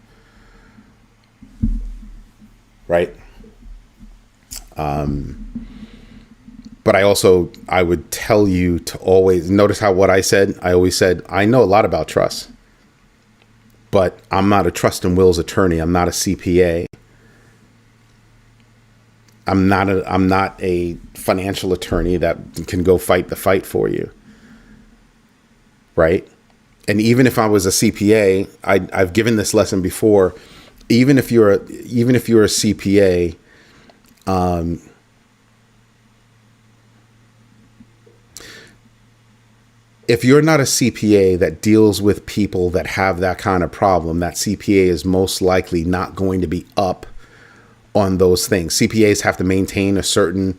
Right? But I would tell you to always notice how what I said, I always said, I know a lot about trust, but I'm not a trust and wills attorney. I'm not a CPA. I'm not a financial attorney that can go fight the fight for you. Right? And even if I was a CPA, I've given this lesson before. Even if you're a CPA, if you're not a CPA that deals with people that have that kind of problem, that CPA is most likely not going to be up on those things. CPAs have to maintain a certain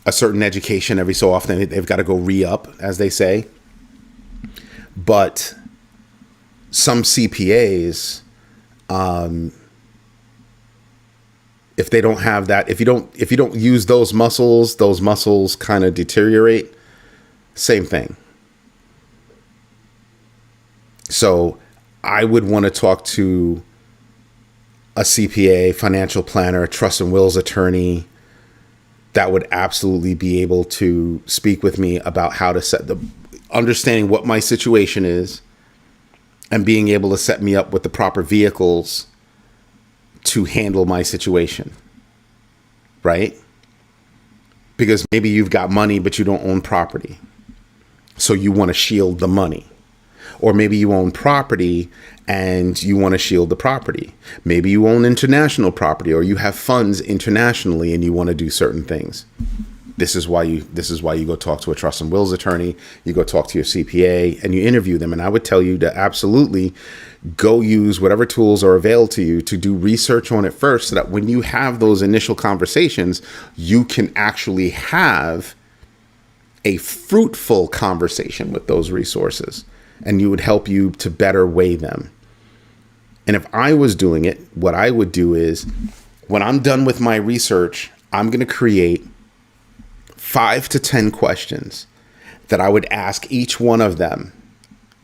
education every so often. They've got to go re-up, as they say. But some CPAs, if they don't have that, if you don't use those muscles kind of deteriorate. Same thing. So I would want to talk to a CPA, financial planner, trust and wills attorney that would absolutely be able to speak with me about how to understanding what my situation is and being able to set me up with the proper vehicles to handle my situation, right? Because maybe you've got money, but you don't own property. So you want to shield the money. Or maybe you own property and you want to shield the property. Maybe you own international property, or you have funds internationally and you want to do certain things. This is why you go talk to a trust and wills attorney, you go talk to your CPA, and you interview them. And I would tell you to absolutely go use whatever tools are available to you to do research on it first, so that when you have those initial conversations, you can actually have a fruitful conversation with those resources, and you would help you to better weigh them. And if I was doing it, what I would do is, when I'm done with my research, I'm going to create 5 to 10 questions that I would ask each one of them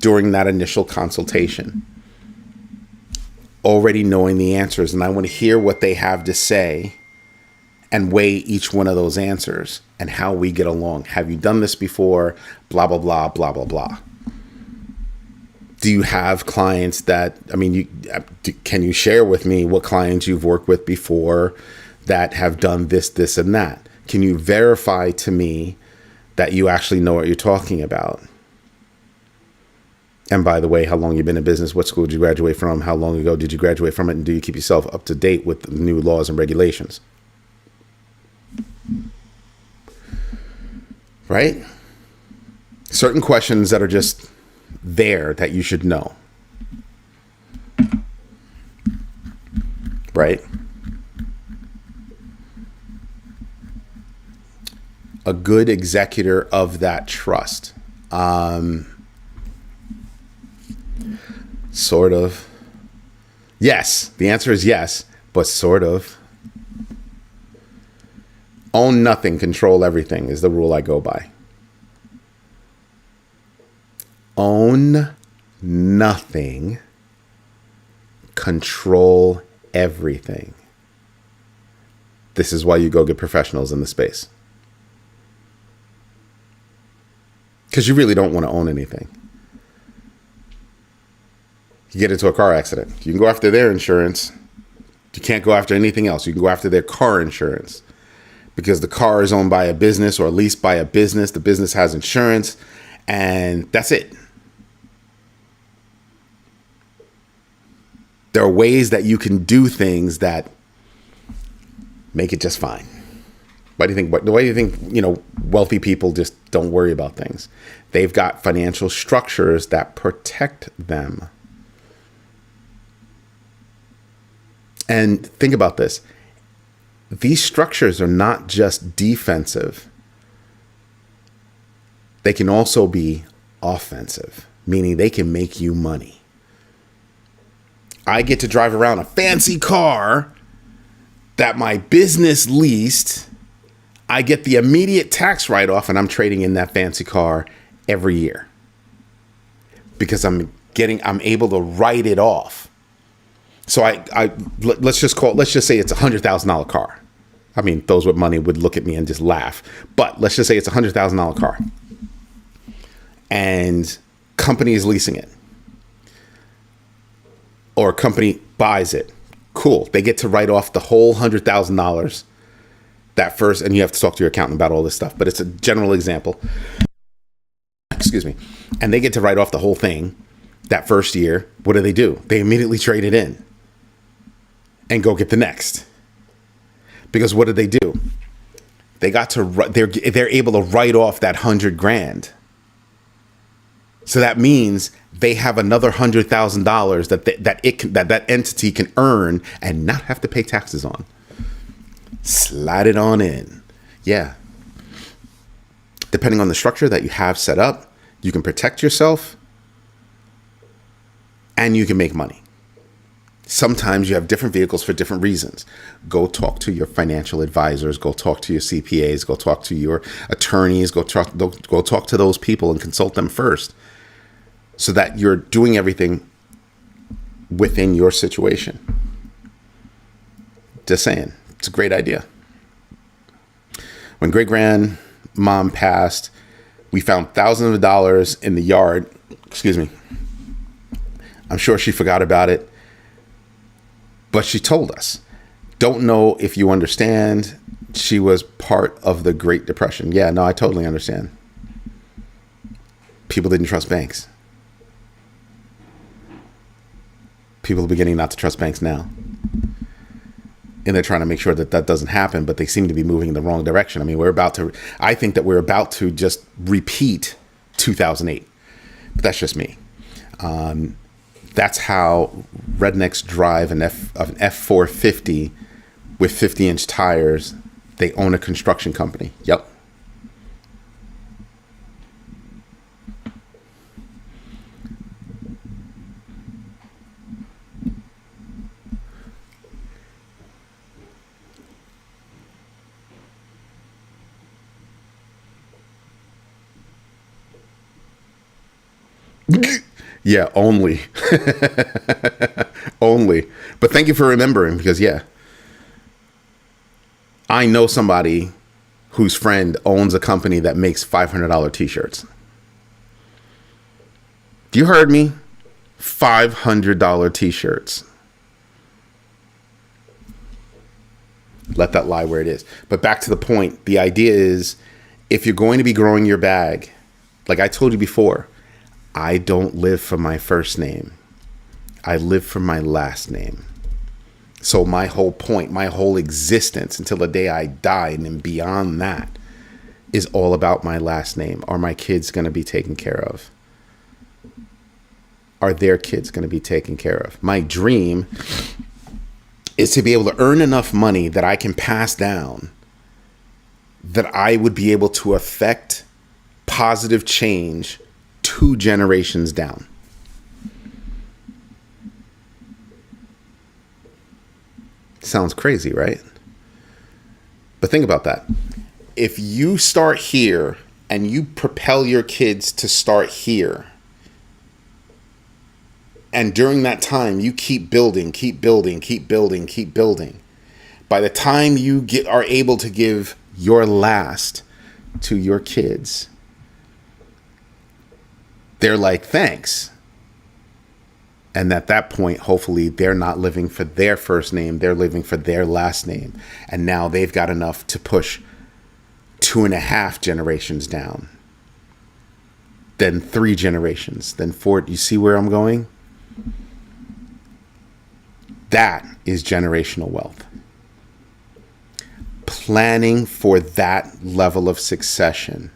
during that initial consultation, already knowing the answers. And I want to hear what they have to say and weigh each one of those answers and how we get along. Have you done this before? Blah, blah, blah, blah, blah, blah. Do you have clients that, can you share with me what clients you've worked with before that have done this, and that? Can you verify to me that you actually know what you're talking about? And by the way, how long you've been in business? What school did you graduate from? How long ago did you graduate from it? And do you keep yourself up to date with the new laws and regulations? Right? Certain questions that are just there that you should know. Right? A good executor of that trust. Sort of. Yes. The answer is yes, but sort of. Own nothing, control everything is the rule I go by. Own nothing, control everything. This is why you go get professionals in the space. Because you really don't want to own anything. You get into a car accident, you can go after their insurance. You can't go after anything else. You can go after their car insurance, because the car is owned by a business or leased by a business. The business has insurance, and that's it. There are ways that you can do things that make it just fine. Why do you think wealthy people just don't worry about things? They've got financial structures that protect them. And think about this. These structures are not just defensive. They can also be offensive, meaning they can make you money. I get to drive around a fancy car that my business leased. I get the immediate tax write-off, and I'm trading in that fancy car every year because I'm able to write it off. So let's just say it's $100,000 car. I mean, those with money would look at me and just laugh. But let's just say it's a $100,000 car, and company is leasing it, or a company buys it. Cool. They get to write off the whole $100,000 that first, and you have to talk to your accountant about all this stuff, but it's a general example. Excuse me. And they get to write off the whole thing. that first year, what do? They immediately trade it in and go get the next. Because what did they do? They got to, they're able to write off that $100,000. So that means they have another $100,000 that entity can earn and not have to pay taxes on. Slide it on in. Yeah. Depending on the structure that you have set up, you can protect yourself and you can make money. Sometimes you have different vehicles for different reasons. Go talk to your financial advisors. Go talk to your CPAs. Go talk to your attorneys. Go talk to those people and consult them first, so that you're doing everything within your situation. Just saying, it's a great idea. When great grandmom passed, we found thousands of dollars in the yard. Excuse me. I'm sure she forgot about it. But she told us, don't know if you understand. She was part of the Great Depression. Yeah, no, I totally understand. People didn't trust banks. People are beginning not to trust banks now. And they're trying to make sure that that doesn't happen, but they seem to be moving in the wrong direction. I mean, I think that we're about to just repeat 2008. But that's just me. That's how rednecks drive an F450 with 50-inch tires. They own a construction company. Yep. Yeah, only. Only. But thank you for remembering, because, yeah, I know somebody whose friend owns a company that makes $500 t-shirts. You heard me? $500 t-shirts. Let that lie where it is. But back to the point. The idea is, if you're going to be growing your bag, like I told you before, I don't live for my first name. I live for my last name. So my whole point, my whole existence until the day I die and then beyond that is all about my last name. Are my kids going to be taken care of? Are their kids going to be taken care of? My dream is to be able to earn enough money that I can pass down, that I would be able to affect positive change 2 generations down. Sounds crazy, right? But think about that. If you start here and you propel your kids to start here, and during that time you keep building, by the time you are able to give your last to your kids, they're like, thanks. And at that point, hopefully, they're not living for their first name. They're living for their last name. And now they've got enough to push 2.5 generations down. Then 3 generations. Then 4. You see where I'm going? That is generational wealth. Planning for that level of succession.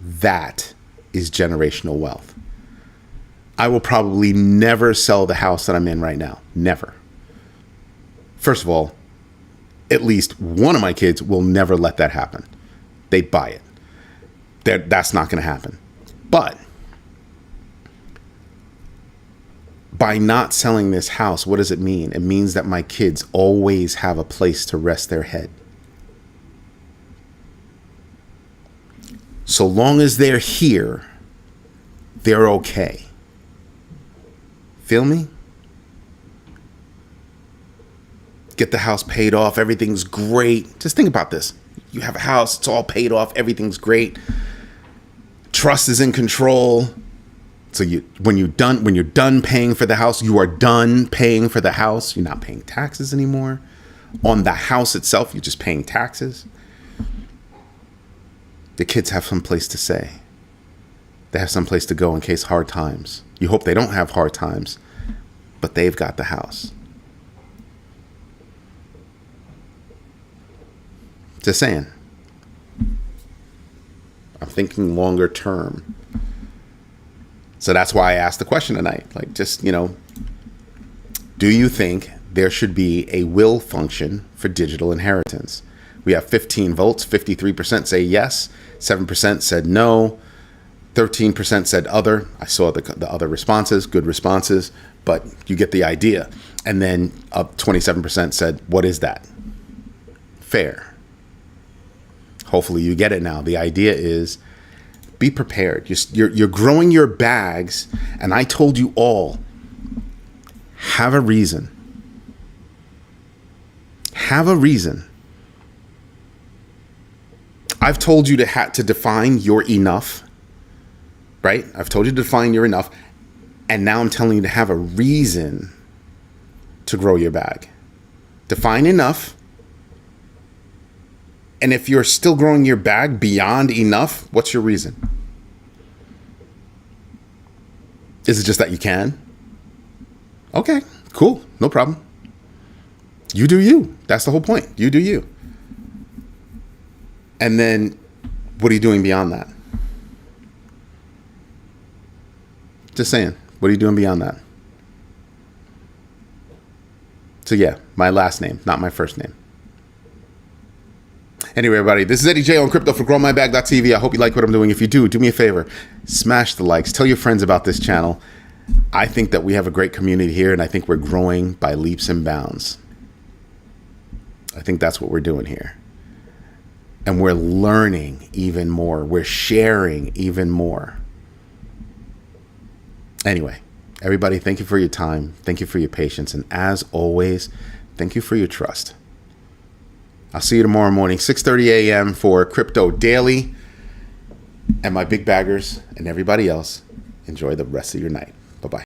That is generational wealth. I will probably never sell the house that I'm in right now. Never. First of all, at least one of my kids will never let that happen. They buy it. That's not going to happen. But by not selling this house, what does it mean? It means that my kids always have a place to rest their head. So long as they're here, they're okay. Feel me? Get the house paid off. Everything's great. Just think about this. You have a house. It's all paid off. Everything's great. Trust is in control. So when you're done paying for the house, you are done paying for the house. You're not paying taxes anymore. On the house itself, you're just paying taxes. The kids have some place to stay. They have someplace to go in case hard times. You hope they don't have hard times, but they've got the house. Just saying. I'm thinking longer term. So that's why I asked the question tonight. Like, just, do you think there should be a will function for digital inheritance? We have 15 votes. 53% say yes. 7% said no. 13% said other. I saw the other responses, good responses, but you get the idea. And then 27% said, what is that? Fair. Hopefully you get it now. The idea is be prepared. You're growing your bags. And I told you all, have a reason. Have a reason. I've told you to define your enough. Right? I've told you to define your enough. And now I'm telling you to have a reason to grow your bag. Define enough. And if you're still growing your bag beyond enough, what's your reason? Is it just that you can? Okay, cool. No problem. You do you. That's the whole point. You do you. And then what are you doing beyond that? Just saying, what are you doing beyond that? So yeah, my last name, not my first name. Anyway, everybody, this is Eddie J on crypto for growmybag.tv. I hope you like what I'm doing. If you do me a favor, smash the likes. Tell your friends about this channel. I think that we have a great community here, and I think we're growing by leaps and bounds. I think that's what we're doing here. And we're learning even more. We're sharing even more. Anyway, everybody, thank you for your time. Thank you for your patience. And as always, thank you for your trust. I'll see you tomorrow morning, 6:30 a.m. for Crypto Daily. And my big baggers and everybody else, enjoy the rest of your night.